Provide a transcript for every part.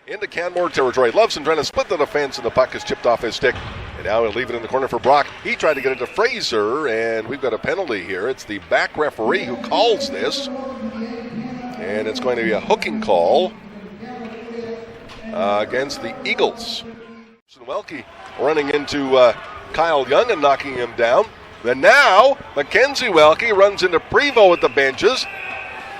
Into Canmore territory. Loveson trying to split the defense, and the puck is chipped off his stick. And now he'll leave it in the corner for Brock. He tried to get it to Fraser, and we've got a penalty here. It's the back referee who calls this. And it's going to be a hooking call against the Eagles. Welke running into Kyle Young and knocking him down. Then now, Mackenzie Welke runs into Prevost at the benches.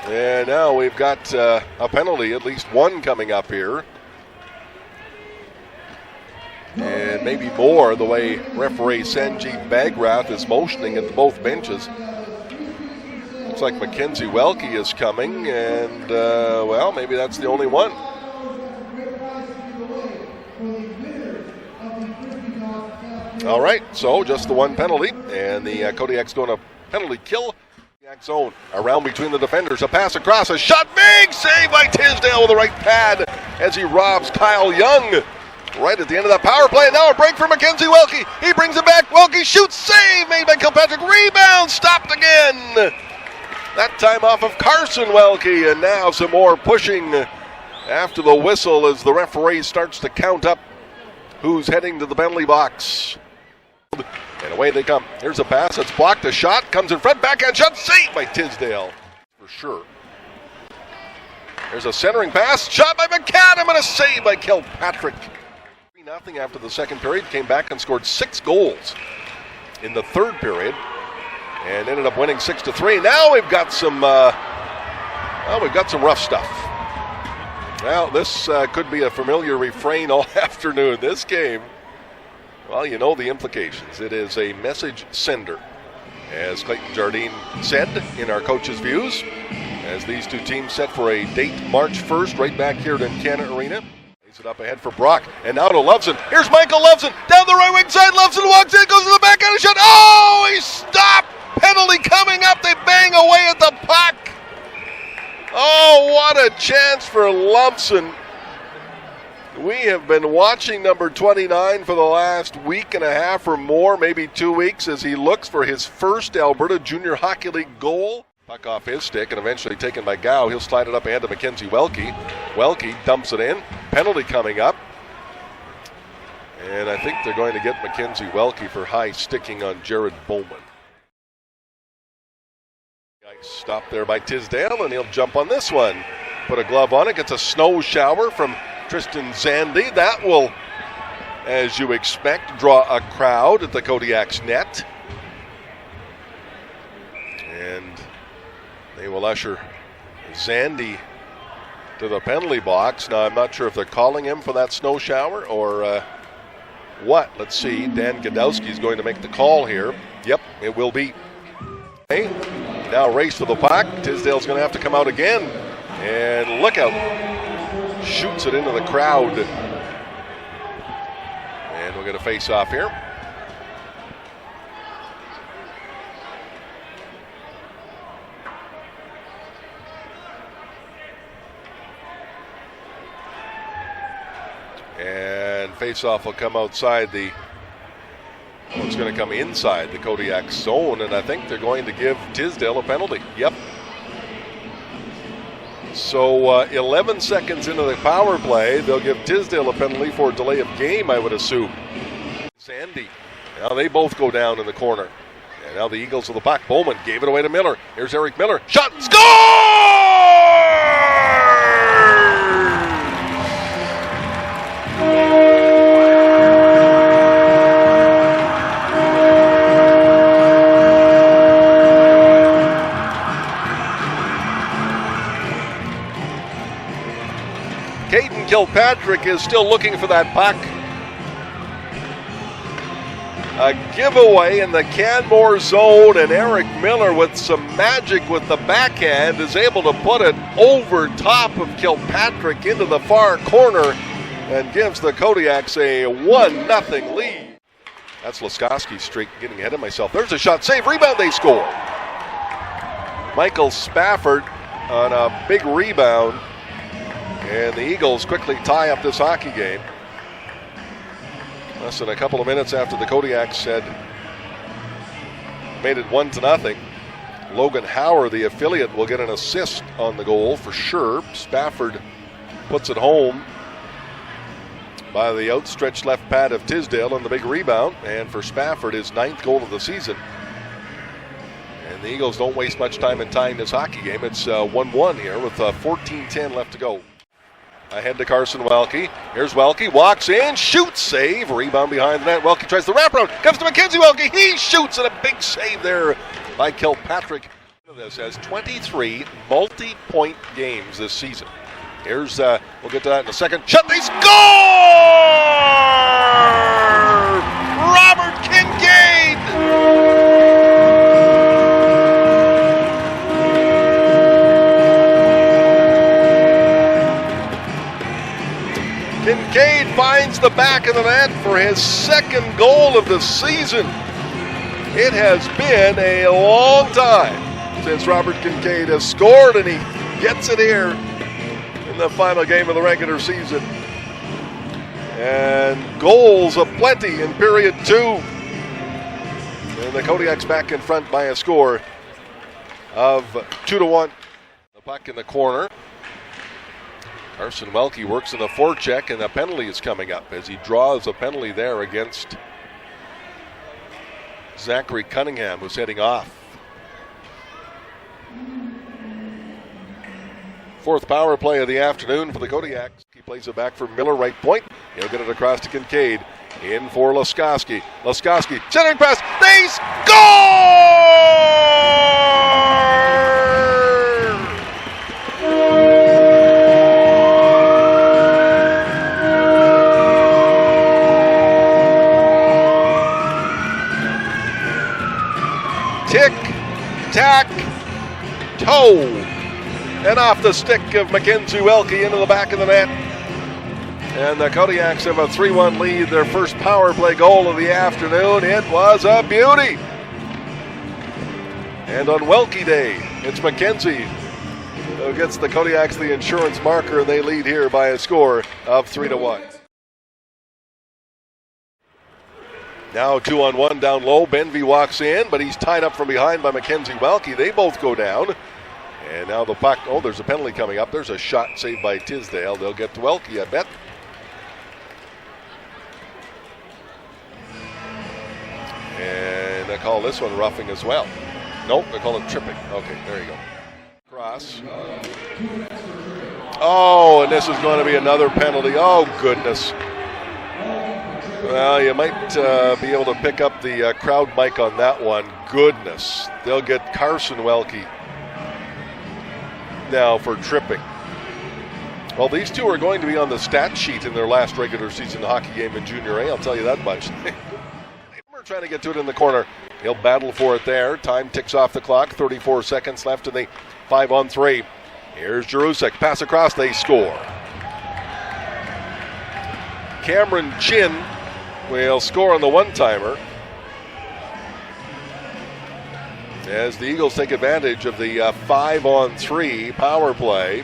And now we've got a penalty, at least one coming up here. And maybe more, the way referee Sanjeev Bagrath is motioning at both benches. Looks like Mackenzie Welke is coming, and, well, maybe that's the only one. All right, so just the one penalty, and the Kodiaks going to penalty kill. Kodiak zone around between the defenders. A pass across, a shot, big save by Tisdale with the right pad as he robs Kyle Young right at the end of that power play. And now a break for Mackenzie Welke. He brings it back. Welke shoots, save made by Kilpatrick. Rebound stopped again. That time off of Carson Welke, and now some more pushing after the whistle as the referee starts to count up who's heading to the penalty box. And away they come. Here's a pass. It's blocked. A shot comes in front. Backhand shot. Saved by Tisdale. For sure. There's a centering pass. Shot by McAdam and a save by Kilpatrick. 3-0 after the second period. Came back and scored 6 goals in the third period. And ended up winning 6-3. Now we've got some rough stuff. Well, this could be a familiar refrain all afternoon. This game, well, you know the implications. It is a message sender, as Clayton Jardine said in our coaches' views, as these two teams set for a date March 1st right back here at Encana Arena. Lays it up ahead for Brock, and now to Loveson. Here's Michael Loveson, down the right wing side. Loveson walks in, goes to the backhand and shot. Oh, he stopped! Penalty coming up. They bang away at the puck. Oh, what a chance for Loveson. We have been watching number 29 for the last week and a half or more, maybe 2 weeks, as he looks for his first Alberta Junior Hockey League goal. Puck off his stick and eventually taken by Gow. He'll slide it up ahead to Mackenzie Welke. Welke dumps it in. Penalty coming up. And I think they're going to get Mackenzie Welke for high sticking on Jared Bowman. Stopped there by Tisdale, and he'll jump on this one. Put a glove on it. Gets a snow shower from Tristan Zandy. That will, as you expect, draw a crowd at the Kodiaks net. And they will usher Zandy to the penalty box. Now, I'm not sure if they're calling him for that snow shower or what. Let's see. Dan Godowski is going to make the call here. Yep, it will be. Okay. Now race for the puck. Tisdale's going to have to come out again. And look out. Shoots it into the crowd. And we'll get a face-off here. And face-off will come outside the... Well, it's going to come inside the Kodiak zone, and I think they're going to give Tisdale a penalty. Yep. So 11 seconds into the power play, they'll give Tisdale a penalty for delay of game, I would assume. Sandy. Now they both go down in the corner. And now the Eagles with the puck. Bowman gave it away to Miller. Here's Eric Miller. Shot. Score! Kilpatrick is still looking for that puck. A giveaway in the Canmore zone, and Eric Miller with some magic with the backhand is able to put it over top of Kilpatrick into the far corner and gives the Kodiaks a 1-0 lead. That's Laskowski's streak, getting ahead of myself. There's a shot, save, rebound, they score. Michael Spafford on a big rebound. And the Eagles quickly tie up this hockey game. Less than a couple of minutes after the Kodiaks had made it 1-0. Logan Hauer, the affiliate, will get an assist on the goal for sure. Spafford puts it home. by the outstretched left pad of Tisdale on the big rebound. And for Spafford, his 9th goal of the season. And the Eagles don't waste much time in tying this hockey game. It's 1-1 here with 14:10 left to go. Ahead to Carson Welke. Here's Welke, walks in, shoots, save, rebound behind the net. Welke tries the wraparound, comes to Mackenzie Welke. He shoots, and a big save there by Kilpatrick. This has 23 multi-point games this season. Here's, we'll get to that in a second. Shot, they score! Robert Kincaid! Kincaid finds the back of the net for his 2nd goal of the season. It has been a long time since Robert Kincaid has scored, and he gets it here in the final game of the regular season. And goals aplenty in period 2. And the Kodiaks back in front by a score of 2-1. The puck in the corner. Carson Welke works in the forecheck, and the penalty is coming up as he draws a penalty there against Zachary Cunningham, who's heading off. 4th power play of the afternoon for the Kodiaks. He plays it back for Miller, right point. He'll get it across to Kincaid. In for Laskowski. Laskowski, centering pass. They score! Tic-tac-toe. And off the stick of Mackenzie Welke into the back of the net. And the Kodiaks have a 3-1 lead, their first power play goal of the afternoon. It was a beauty. And on Welke Day, it's Mackenzie who gets the Kodiaks the insurance marker, and they lead here by a score of 3-1. Now 2-on-1 down low. Benvie walks in, but he's tied up from behind by Mackenzie Welke. They both go down. And now the puck, oh, there's a penalty coming up. There's a shot saved by Tisdale. They'll get to Welke, I bet. And they call this one roughing as well. Nope, they call it tripping. Okay, there you go. Cross. Oh, and this is going to be another penalty. Oh, goodness. Well, you might be able to pick up the crowd mic on that one. Goodness. They'll get Carson Welke now for tripping. Well, these two are going to be on the stat sheet in their last regular season hockey game in Junior A, I'll tell you that much. We're trying to get to it in the corner. He'll battle for it there. Time ticks off the clock. 34 seconds left in the 5-on-3. Here's Jarusek. Pass across. They score. Cameron Chin will score on the one-timer as the Eagles take advantage of the 5-on-3 power play.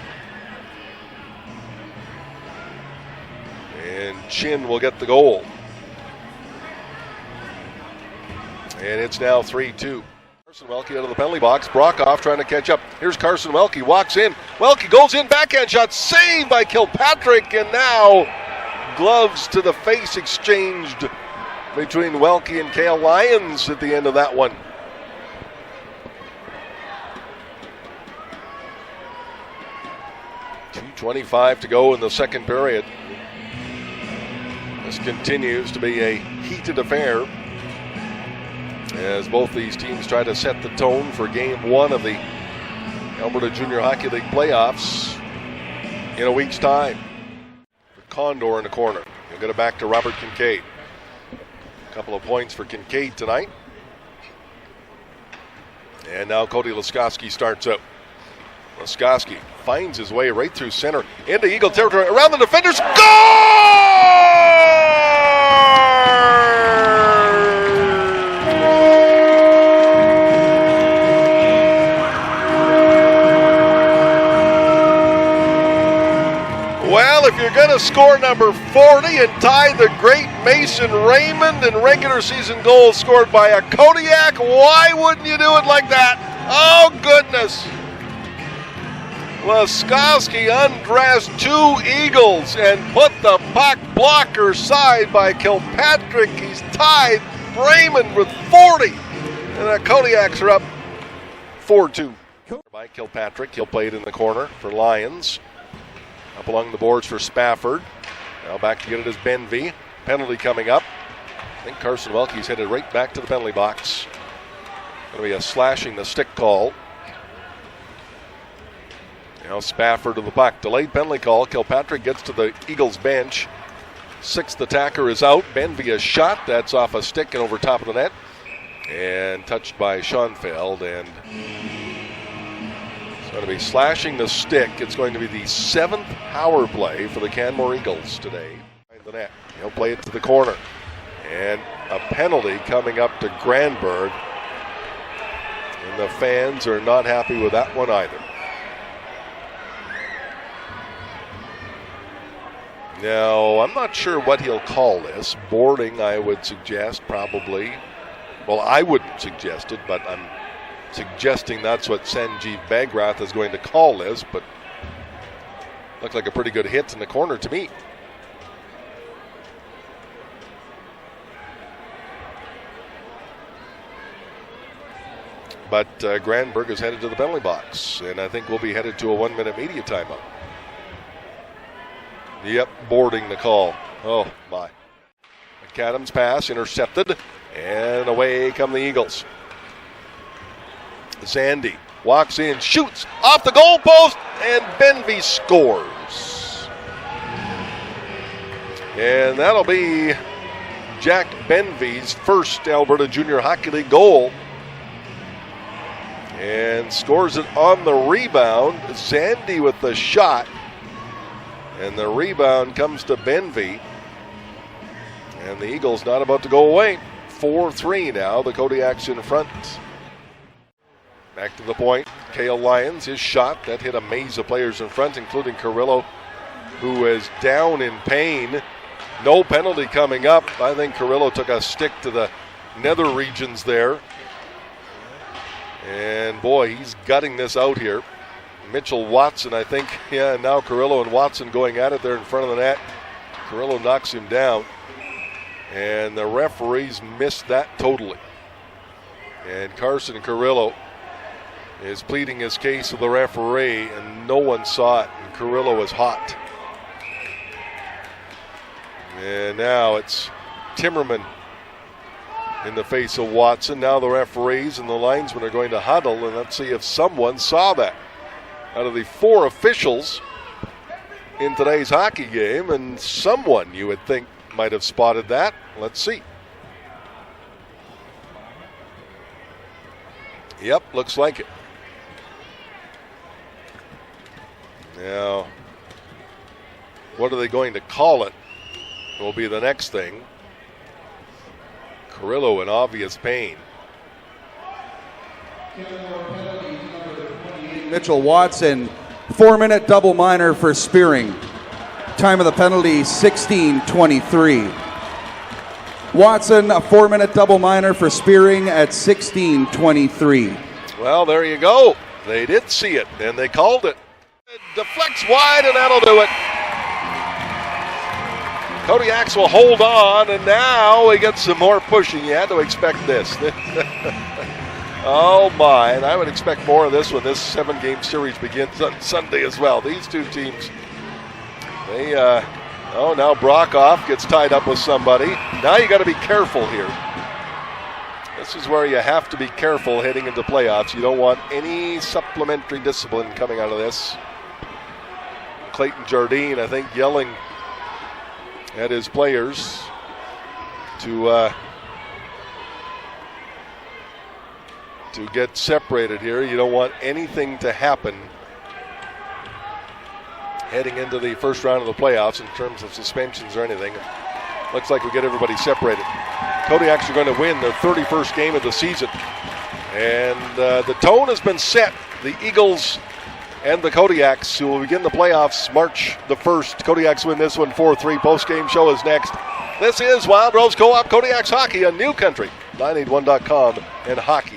And Chin will get the goal. And it's now 3-2. Carson Welke out of the penalty box. Brokoff trying to catch up. Here's Carson Welke. Walks in. Welke goes in. Backhand shot. Saved by Kilpatrick. And now gloves to the face exchanged between Welke and Cale Lyons at the end of that one. .2:25 to go in the second period. This continues to be a heated affair as both these teams try to set the tone for Game 1 of the Alberta Junior Hockey League playoffs in a week's time. Condor in the corner. He'll get it back to Robert Kincaid. A couple of points for Kincaid tonight. And now Cody Laskowski starts out. Laskowski finds his way right through center into Eagle territory. Around the defenders. Goal! Well, if you're going to score number 40 and tie the great Mason Raymond in regular season goals scored by a Kodiak, why wouldn't you do it like that? Oh, goodness. Laskowski undressed two Eagles and put the puck blocker side by Kilpatrick. He's tied Bremen with 40. And the Kodiaks are up 4-2. By Kilpatrick. He'll play it in the corner for Lions. Up along the boards for Spafford. Now back to get it is Benvie. Penalty coming up. I think Carson Welke's headed right back to the penalty box. Going to be a slashing the stick call. Now Spafford to the puck. Delayed penalty call. Kilpatrick gets to the Eagles bench. Sixth attacker is out. Benvie a shot. That's off a stick and over top of the net. And touched by Schoenfeld. And it's going to be slashing the stick. It's going to be the 7th power play for the Canmore Eagles today. The net. He'll play it to the corner. And a penalty coming up to Granberg. And the fans are not happy with that one either. Now, I'm not sure what he'll call this. Boarding, I would suggest, probably. Well, I wouldn't suggest it, but I'm suggesting that's what Sanjeev Bagrath is going to call this, but looked like a pretty good hit in the corner to me. But Granberg is headed to the penalty box, and I think we'll be headed to a 1-minute media timeout. Yep, boarding the call. Oh, my. McAdams' pass intercepted, and away come the Eagles. Zandy walks in, shoots off the goalpost, and Benvie scores. And that'll be Jack Benvie's first Alberta Junior Hockey League goal. And scores it on the rebound. Zandy with the shot. And the rebound comes to Benvie. And the Eagles not about to go away. 4-3 now. The Kodiaks in front. Back to the point. Cale Lyons, his shot. That hit a maze of players in front, including Carrillo, who is down in pain. No penalty coming up. I think Carrillo took a stick to the nether regions there. And boy, he's gutting this out here. Mitchell Watson, I think, yeah, and now Carrillo and Watson going at it there in front of the net. Carrillo knocks him down. And the referees missed that totally. And Carson Carrillo is pleading his case with the referee, and no one saw it, and Carrillo was hot. And now it's Timmerman in the face of Watson. Now the referees and the linesmen are going to huddle, and let's see if someone saw that. Out of the 4 officials in today's hockey game, and someone you would think might have spotted that. Let's see. Yep, looks like it. Now, what are they going to call it? Will be the next thing. Carrillo in obvious pain. Mitchell Watson, 4-minute double minor for spearing. Time of the penalty, 16:23. Watson, a 4-minute double minor for spearing at 16:23. Well, there you go. They did see it, and they called it. It deflects wide, and that'll do it. Kodiaks will hold on, and now we get some more pushing. You had to expect this. Oh, my. And I would expect more of this when this 7-game series begins on Sunday as well. These two teams, they, now Brockhoff gets tied up with somebody. Now you got to be careful here. This is where you have to be careful heading into playoffs. You don't want any supplementary discipline coming out of this. Clayton Jardine, I think, yelling at his players to get separated here. You don't want anything to happen heading into the first round of the playoffs in terms of suspensions or anything. Looks like we get everybody separated. Kodiaks are going to win their 31st game of the season. And the tone has been set. The Eagles and the Kodiaks, who will begin the playoffs March the 1st. Kodiaks win this one 4-3. Post-game show is next. This is Wild Rose Co-op Kodiaks Hockey on New Country, 981.com and hockey.